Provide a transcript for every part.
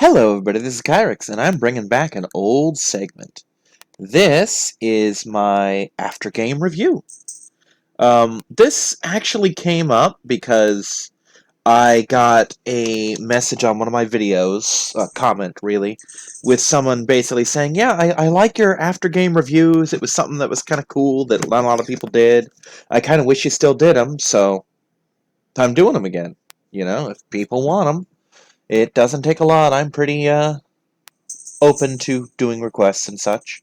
Hello everybody, this is Kyrix, and I'm bringing back an old segment. This is my after-game review. This actually came up because I got a message on one of my videos, a comment really, with someone basically saying, yeah, I like your after-game reviews, it was something that was kind of cool that not a lot of people did. I kind of wish you still did them, so I'm doing them again. You know, if people want them. It doesn't take a lot, I'm pretty, open to doing requests and such.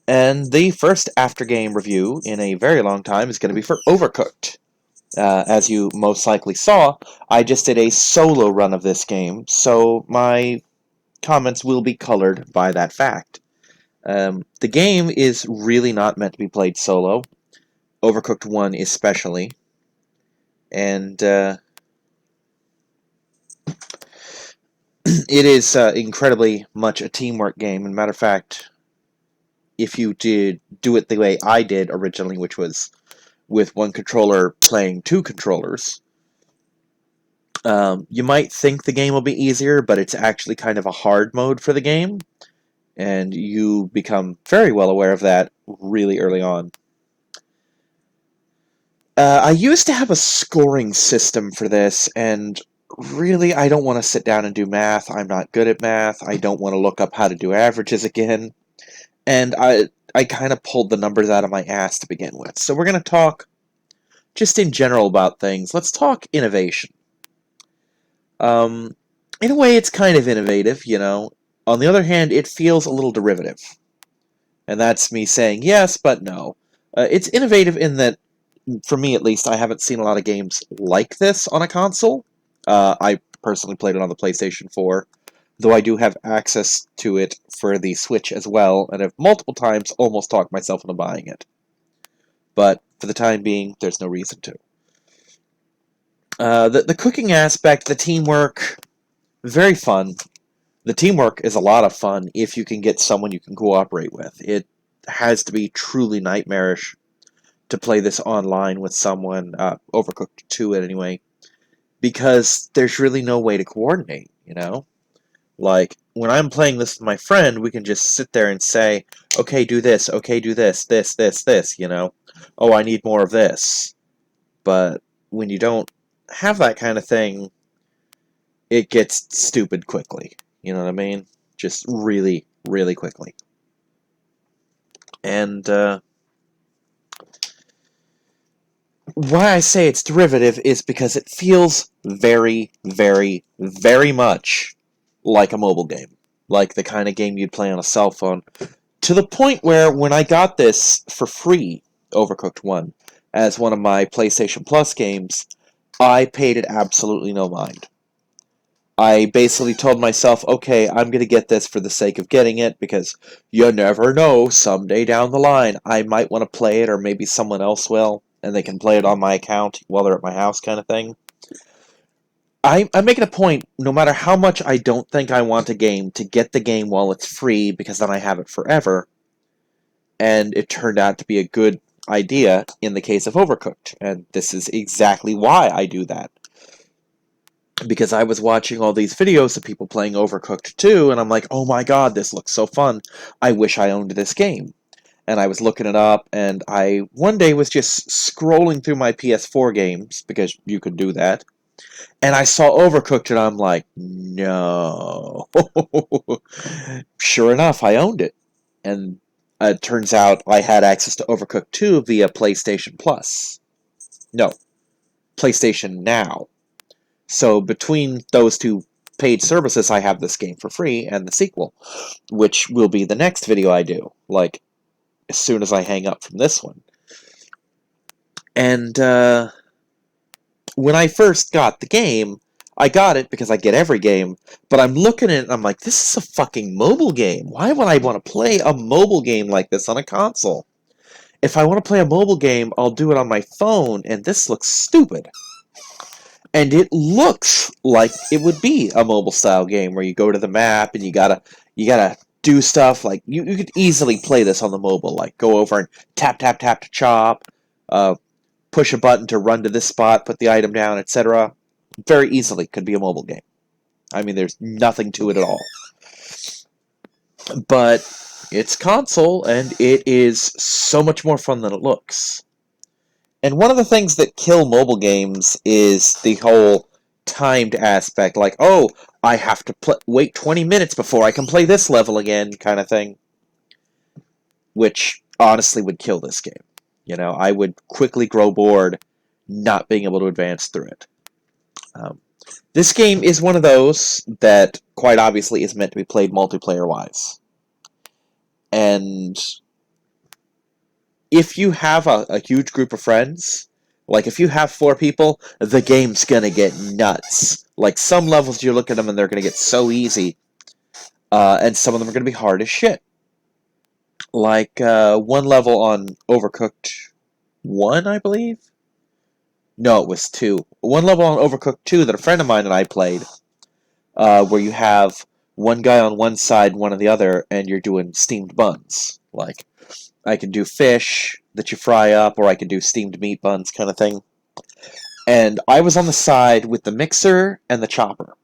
And the first after-game review in a very long time is going to be for Overcooked. As you most likely saw, I just did a solo run of this game, so my comments will be colored by that fact. The game is really not meant to be played solo, Overcooked 1 especially, and it is incredibly much a teamwork game. And matter of fact, if you did do it the way I did originally, which was with one controller playing two controllers, you might think the game will be easier, but it's actually kind of a hard mode for the game, and you become very well aware of that really early on. I used to have a scoring system for this, and really I don't want to sit down and do math. I'm not good at math. I don't want to look up how to do averages again. And I kind of pulled the numbers out of my ass to begin with. So we're going to talk just in general about things. Let's talk innovation. In a way, it's kind of innovative, you know. On the other hand, it feels a little derivative. And that's me saying yes, but no. It's innovative in that, for me at least, I haven't seen a lot of games like this on a console. I personally played it on the PlayStation 4, though I do have access to it for the Switch as well, and have multiple times almost talked myself into buying it. But for the time being, there's no reason to. The cooking aspect, the teamwork, very fun. The teamwork is a lot of fun if you can get someone you can cooperate with. It has to be truly nightmarish to play this online with someone, Overcooked 2 anyway, because there's really no way to coordinate, you know? Like, when I'm playing this with my friend, we can just sit there and say, okay, do this, okay, do this, you know? Oh, I need more of this. But when you don't have that kind of thing, it gets stupid quickly. You know what I mean? Just really, really quickly. And why I say it's derivative is because it feels very, very, very much like a mobile game. Like the kind of game you'd play on a cell phone. To the point where when I got this for free, Overcooked 1, as one of my PlayStation Plus games, I paid it absolutely no mind. I basically told myself, okay, I'm going to get this for the sake of getting it, because you never know, someday down the line, I might want to play it, or maybe someone else will, and they can play it on my account while they're at my house kind of thing. I'm making a point, no matter how much I don't think I want a game, to get the game while it's free, because then I have it forever, and it turned out to be a good idea in the case of Overcooked, and this is exactly why I do that. Because I was watching all these videos of people playing Overcooked 2, and I'm like, oh my god, this looks so fun. I wish I owned this game. And I was looking it up, and I one day was just scrolling through my PS4 games, because you could do that, and I saw Overcooked, and I'm like, no. Sure enough, I owned it. And it turns out I had access to Overcooked 2 via PlayStation Plus. No, PlayStation Now. So between those two paid services, I have this game for free and the sequel, which will be the next video I do, like, as soon as I hang up from this one. And when I first got the game, I got it because I get every game, but I'm looking at it and I'm like, this is a fucking mobile game. Why would I want to play a mobile game like this on a console? If I want to play a mobile game, I'll do it on my phone, and this looks stupid. And it looks like it would be a mobile style game where you go to the map and you gotta do stuff. Like you could easily play this on the mobile, like go over and tap to chop, push a button to run to this spot, put the item down, etc. Very easily could be a mobile game. I mean, there's nothing to it at all. But it's console, and it is so much more fun than it looks. And one of the things that kill mobile games is the whole timed aspect. Like, oh, I have to wait 20 minutes before I can play this level again, kind of thing. Which honestly would kill this game. You know, I would quickly grow bored not being able to advance through it. This game is one of those that, quite obviously, is meant to be played multiplayer-wise. And if you have a huge group of friends, like if you have 4 people, the game's gonna get nuts. Like, some levels you look at them and they're gonna get so easy, and some of them are gonna be hard as shit. Like, one level on Overcooked 1, I believe? No, it was 2. One level on Overcooked 2 that a friend of mine and I played, where you have one guy on one side, one on the other, and you're doing steamed buns. Like, I can do fish that you fry up, or I can do steamed meat buns kind of thing. And I was on the side with the mixer and the chopper.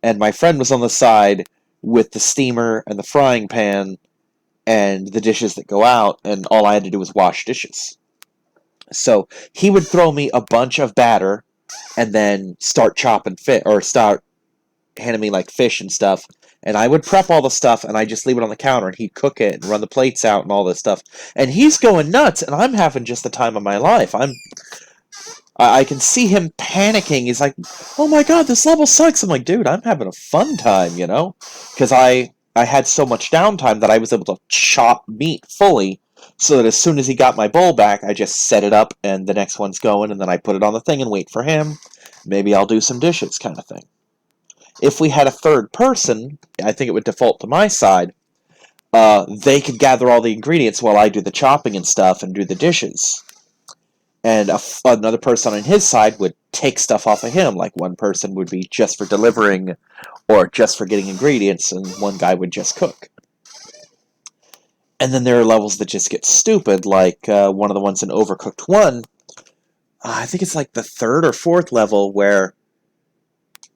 And my friend was on the side with the steamer and the frying pan and the dishes that go out, and all I had to do was wash dishes. So he would throw me a bunch of batter and then start chopping fish, or start handing me like fish and stuff, and I would prep all the stuff and I just leave it on the counter and he'd cook it and run the plates out and all this stuff. And he's going nuts and I'm having just the time of my life. I can see him panicking. He's like, "Oh my god, this level sucks." I'm like, "Dude, I'm having a fun time, you know?" Because I had so much downtime that I was able to chop meat fully, so that as soon as he got my bowl back, I just set it up and the next one's going, and then I put it on the thing and wait for him. Maybe I'll do some dishes kind of thing. If we had a third person, I think it would default to my side, they could gather all the ingredients while I do the chopping and stuff and do the dishes. And another person on his side would take stuff off of him, like one person would be just for delivering or just for getting ingredients, and one guy would just cook. And then there are levels that just get stupid, like one of the ones in Overcooked 1. I think it's like the 3rd or 4th level where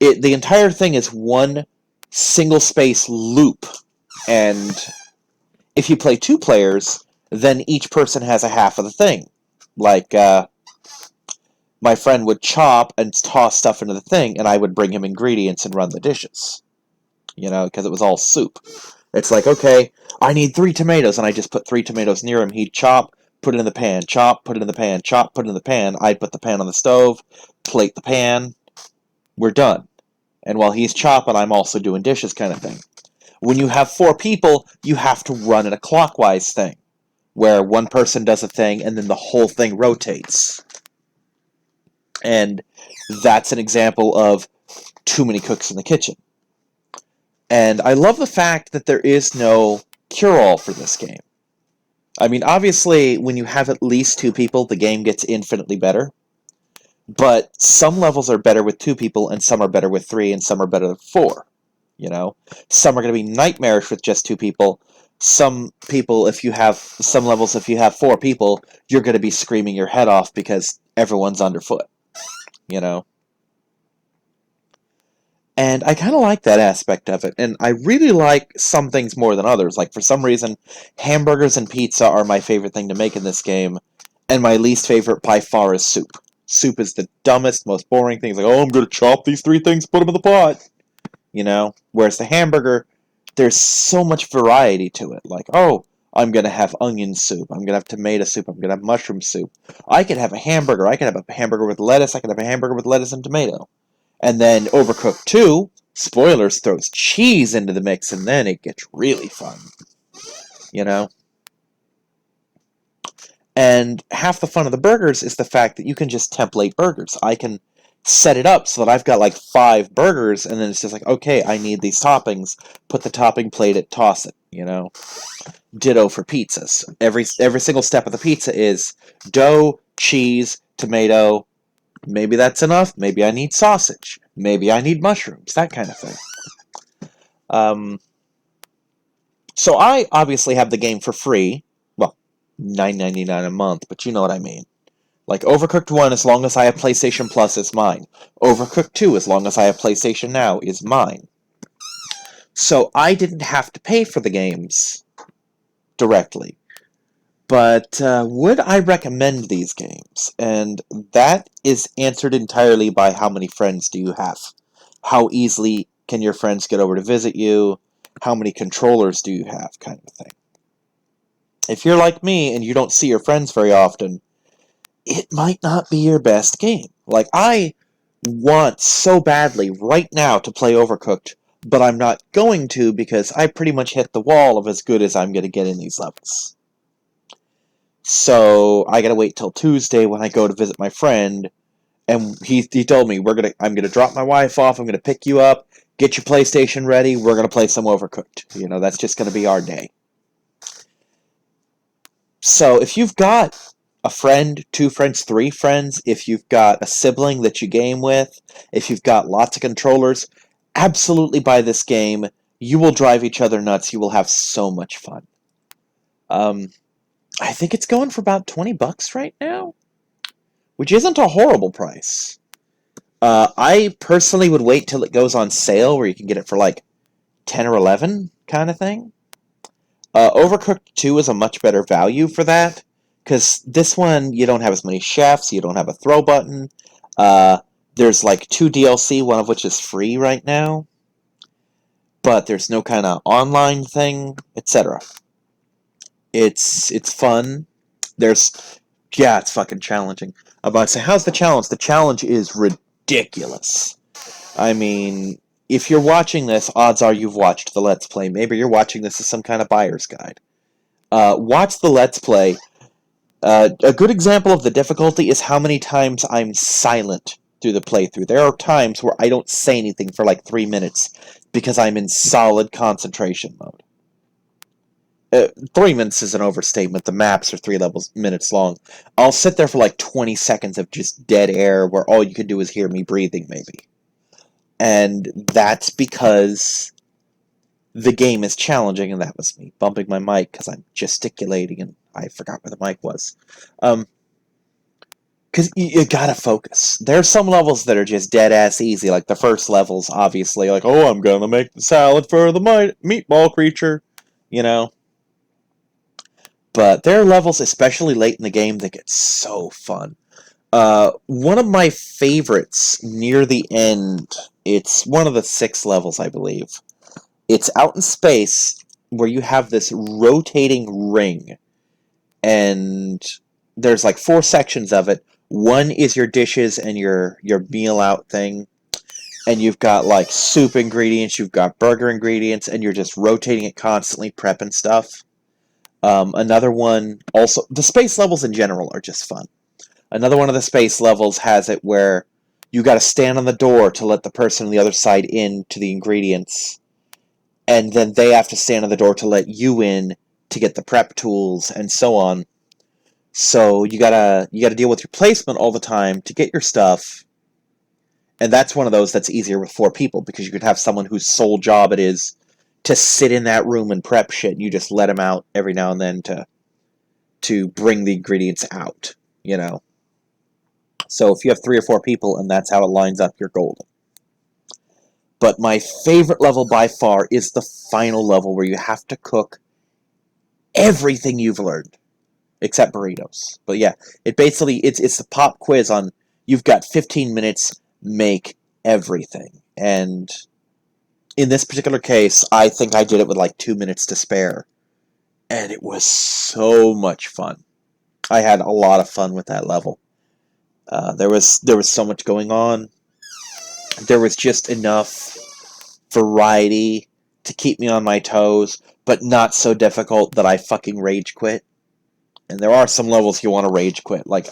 the entire thing is one single space loop, and if you play 2 players, then each person has a half of the thing. Like, my friend would chop and toss stuff into the thing, and I would bring him ingredients and run the dishes. You know, because it was all soup. It's like, okay, I need 3 tomatoes, and I just put 3 tomatoes near him. He'd chop, put it in the pan, chop, put it in the pan, chop, put it in the pan. I'd put the pan on the stove, plate the pan. We're done. And while he's chopping, I'm also doing dishes kind of thing. When you have 4 people, you have to run in a clockwise thing, where one person does a thing, and then the whole thing rotates. And that's an example of too many cooks in the kitchen. And I love the fact that there is no cure-all for this game. I mean, obviously, when you have at least 2 people, the game gets infinitely better. But some levels are better with 2 people, and some are better with 3, and some are better with 4. You know? Some are going to be nightmarish with just 2 people. Some people, some levels, if you have 4 people, you're going to be screaming your head off because everyone's underfoot. You know? And I kind of like that aspect of it, and I really like some things more than others. Like, for some reason, hamburgers and pizza are my favorite thing to make in this game, and my least favorite by far is soup. Soup is the dumbest, most boring thing. It's like, oh, I'm going to chop these 3 things, put them in the pot. You know? Whereas the hamburger, there's so much variety to it. Like, oh, I'm going to have onion soup. I'm going to have tomato soup. I'm going to have mushroom soup. I could have a hamburger. I could have a hamburger with lettuce. I could have a hamburger with lettuce and tomato. And then Overcooked 2, spoilers, throws cheese into the mix, and then it gets really fun. You know? And half the fun of the burgers is the fact that you can just template burgers. I can set it up so that I've got like 5 burgers, and then it's just like, okay, I need these toppings. Put the topping, plate it, toss it, you know? Ditto for pizzas. Every single step of the pizza is dough, cheese, tomato. Maybe that's enough. Maybe I need sausage. Maybe I need mushrooms. That kind of thing. So I obviously have the game for free. Well, $9.99 a month, but you know what I mean. Like, Overcooked 1, as long as I have PlayStation Plus, is mine. Overcooked 2, as long as I have PlayStation Now, is mine. So I didn't have to pay for the games directly. But would I recommend these games? And that is answered entirely by how many friends do you have. How easily can your friends get over to visit you? How many controllers do you have, kind of thing. If you're like me and you don't see your friends very often, it might not be your best game. Like, I want so badly right now to play Overcooked, but I'm not going to because I pretty much hit the wall of as good as I'm going to get in these levels. So I gotta wait till Tuesday when I go to visit my friend, and he told me I'm gonna drop my wife off, I'm gonna pick you up, get your PlayStation ready, we're gonna play some Overcooked. You know, that's just gonna be our day. So if you've got a friend, 2 friends, 3 friends, if you've got a sibling that you game with, if you've got lots of controllers, absolutely buy this game. You will drive each other nuts. You will have so much fun. I think it's going for about $20 right now, which isn't a horrible price. I personally would wait till it goes on sale, where you can get it for like 10 or 11 kind of thing. Overcooked 2 is a much better value for that, because this one, you don't have as many chefs, you don't have a throw button. There's like 2 DLC, one of which is free right now, but there's no kind of online thing, etc. It's fun. It's fucking challenging. I'm about to say, how's the challenge? The challenge is ridiculous. I mean, if you're watching this, odds are you've watched the Let's Play. Maybe you're watching this as some kind of buyer's guide. Watch the Let's Play. A good example of the difficulty is how many times I'm silent through the playthrough. There are times where I don't say anything for like 3 minutes because I'm in solid concentration mode. 3 minutes is an overstatement. The maps are minutes long. I'll sit there for like 20 seconds of just dead air where all you can do is hear me breathing, maybe. And that's because the game is challenging, and that was me bumping my mic because I'm gesticulating and I forgot where the mic was. Because you gotta focus. There's some levels that are just dead-ass easy, like the first levels, obviously. Like, oh, I'm gonna make the salad for the meatball creature, you know? But there are levels, especially late in the game, that get so fun. One of my favorites near the end, it's one of the 6 levels, I believe. It's out in space, where you have this rotating ring, and there's like 4 sections of it. One is your dishes and your meal out thing, and you've got like soup ingredients, you've got burger ingredients, and you're just rotating it constantly, prepping stuff. Another one, also, the space levels in general are just fun. Another one of the space levels has it where you gotta stand on the door to let the person on the other side in to the ingredients, and then they have to stand on the door to let you in to get the prep tools, and so on. So you gotta deal with your placement all the time to get your stuff, and that's one of those that's easier with 4 people, because you could have someone whose sole job it is to sit in that room and prep shit, and you just let them out every now and then to bring the ingredients out, you know? So if you have 3 or 4 people and that's how it lines up, you're golden. But my favorite level by far is the final level, where you have to cook everything you've learned, except burritos. But yeah, it's the pop quiz on, you've got 15 minutes, make everything. And in this particular case, I think I did it with like 2 minutes to spare. And it was so much fun. I had a lot of fun with that level. There was so much going on. There was just enough variety to keep me on my toes, but not so difficult that I fucking rage quit. And there are some levels you want to rage quit. Like,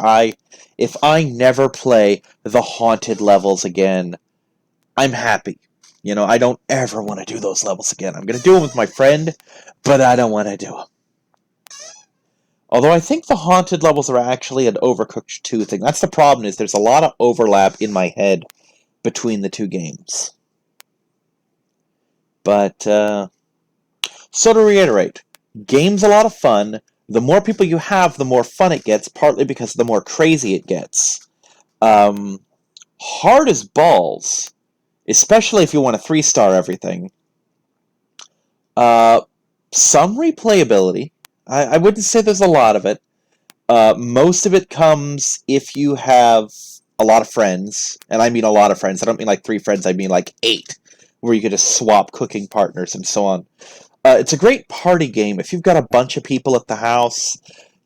if I never play the haunted levels again, I'm happy. You know, I don't ever want to do those levels again. I'm going to do them with my friend, but I don't want to do them. Although I think the haunted levels are actually an Overcooked 2 thing. That's the problem, is there's a lot of overlap in my head between the 2 games. But, so to reiterate, game's a lot of fun. The more people you have, the more fun it gets, partly because the more crazy it gets. Hard as balls, especially if you want to 3-star everything. Some replayability. I wouldn't say there's a lot of it. Most of it comes if you have a lot of friends, and I mean a lot of friends. I don't mean like 3 friends, I mean like 8, where you could just swap cooking partners and so on. It's a great party game. If you've got a bunch of people at the house,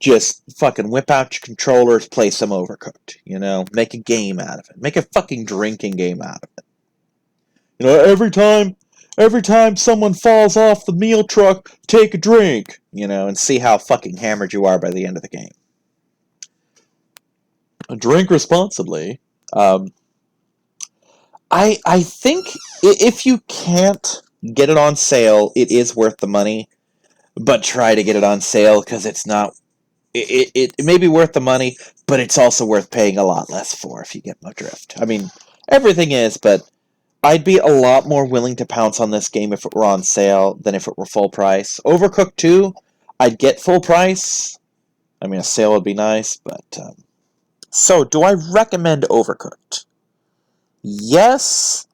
just fucking whip out your controllers, play some Overcooked. You know, make a game out of it. Make a fucking drinking game out of it. You know, every time someone falls off the meal truck, take a drink. You know, and see how fucking hammered you are by the end of the game. Drink responsibly. I think if you can't get it on sale, it is worth the money. But try to get it on sale because it's not. It may be worth the money, but it's also worth paying a lot less for if you get my drift. I mean, everything is, but I'd be a lot more willing to pounce on this game if it were on sale than if it were full price. Overcooked 2, I'd get full price. I mean, a sale would be nice, but... So, do I recommend Overcooked? Yes,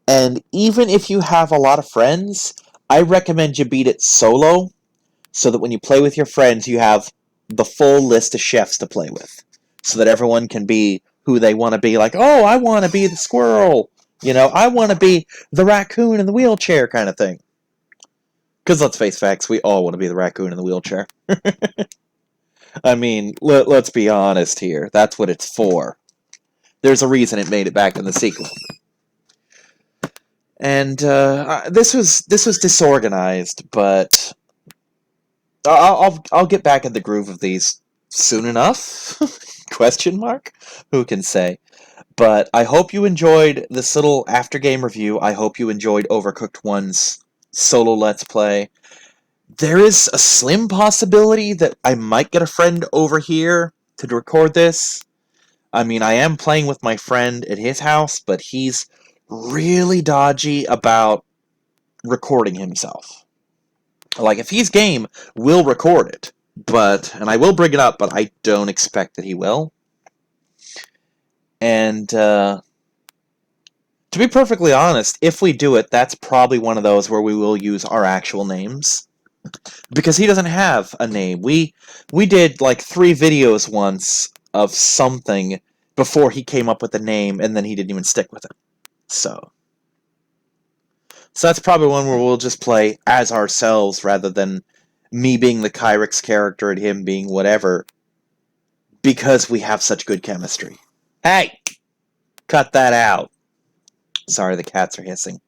and even if you have a lot of friends, I recommend you beat it solo, so that when you play with your friends, you have the full list of chefs to play with, so that everyone can be who they want to be. Like, oh, I want to be the squirrel, you know, I want to be the raccoon in the wheelchair kind of thing. Because let's face facts, we all want to be the raccoon in the wheelchair. I mean, let's be honest here. That's what it's for. There's a reason it made it back in the sequel. And this was disorganized, but I'll get back in the groove of these soon enough. Question mark? Who can say? But I hope you enjoyed this little after game review. I hope you enjoyed Overcooked 1's solo Let's Play. There is a slim possibility that I might get a friend over here to record this. I mean, I am playing with my friend at his house, but he's really dodgy about recording himself. Like, if he's game, we'll record it. And I will bring it up, but I don't expect that he will. And, to be perfectly honest, if we do it, that's probably one of those where we will use our actual names. Because he doesn't have a name. We did, like, 3 videos once of something before he came up with a name, and then he didn't even stick with it. So that's probably one where we'll just play as ourselves rather than me being the Kyrix character and him being whatever, because we have such good chemistry. Hey! Cut that out. Sorry, the cats are hissing.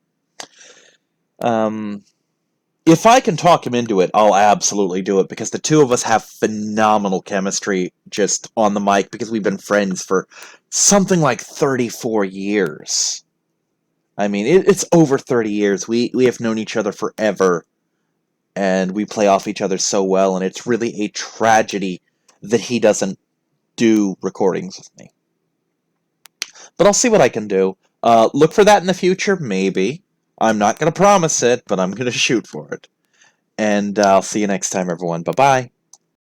If I can talk him into it, I'll absolutely do it, because the two of us have phenomenal chemistry just on the mic, because we've been friends for something like 34 years. I mean, it's over 30 years. We have known each other forever, and we play off each other so well, and it's really a tragedy that he doesn't do recordings with me. But I'll see what I can do. Look for that in the future, maybe. I'm not going to promise it, but I'm going to shoot for it. And I'll see you next time, everyone. Bye-bye.